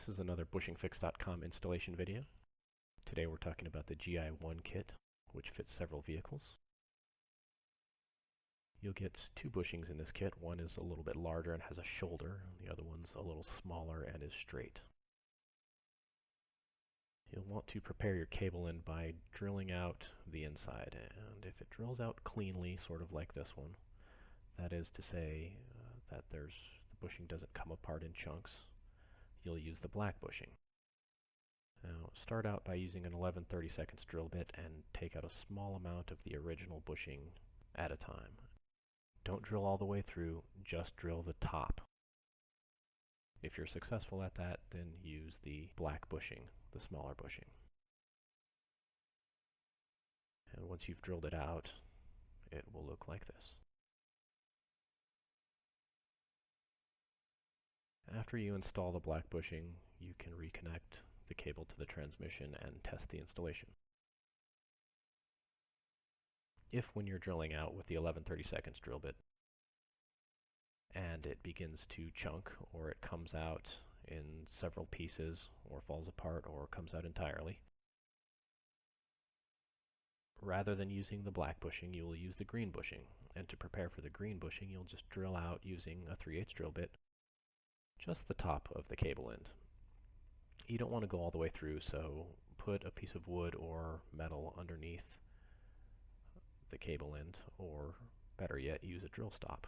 This is another bushingfix.com installation video. Today we're talking about the GI1 kit, which fits several vehicles. You'll get two bushings in this kit. One is a little bit larger and has a shoulder, and the other one's a little smaller and is straight. You'll want to prepare your cable end by drilling out the inside, and if it drills out cleanly, sort of like this one, that is to say that the bushing doesn't come apart in chunks, you'll use the black bushing. Now start out by using an 11/32 drill bit and take out a small amount of the original bushing at a time. Don't drill all the way through, just drill the top. If you're successful at that, then use the black bushing, the smaller bushing. And once you've drilled it out, it will look like this. After you install the black bushing, you can reconnect the cable to the transmission and test the installation. If when you're drilling out with the 11/32 drill bit and it begins to chunk, or it comes out in several pieces, or falls apart, or comes out entirely, rather than using the black bushing, you will use the green bushing. And to prepare for the green bushing, you'll just drill out using a 3/8 drill bit just the top of the cable end. You don't want to go all the way through, so put a piece of wood or metal underneath the cable end, or better yet, use a drill stop.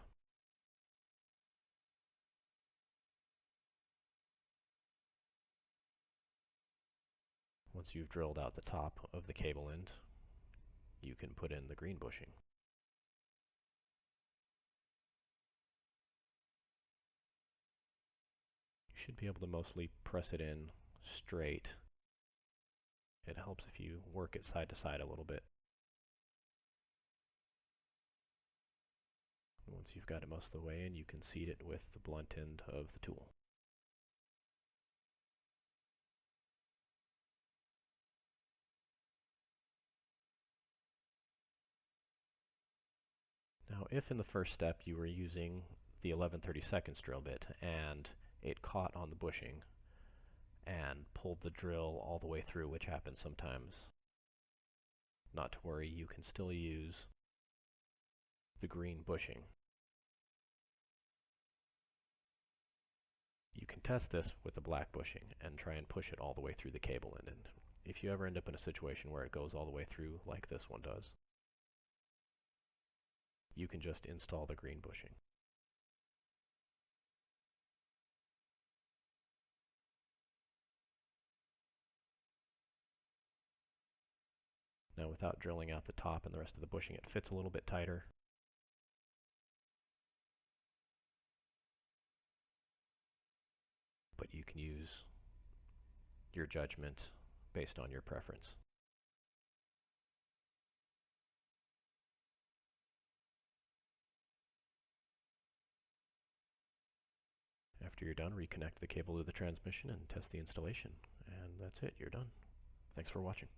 Once you've drilled out the top of the cable end, you can put in the green bushing. You should be able to mostly press it in straight. It helps if you work it side to side a little bit. Once you've got it most of the way in, you can seat it with the blunt end of the tool. Now, if in the first step you were using the 11/32 drill bit and it caught on the bushing and pulled the drill all the way through, which happens sometimes, not to worry, you can still use the green bushing. You can test this with the black bushing and try and push it all the way through the cable end. And if you ever end up in a situation where it goes all the way through like this one does, you can just install the green bushing. Now, without drilling out the top and the rest of the bushing, it fits a little bit tighter. But you can use your judgment based on your preference. After you're done, reconnect the cable to the transmission and test the installation. And that's it, you're done. Thanks for watching.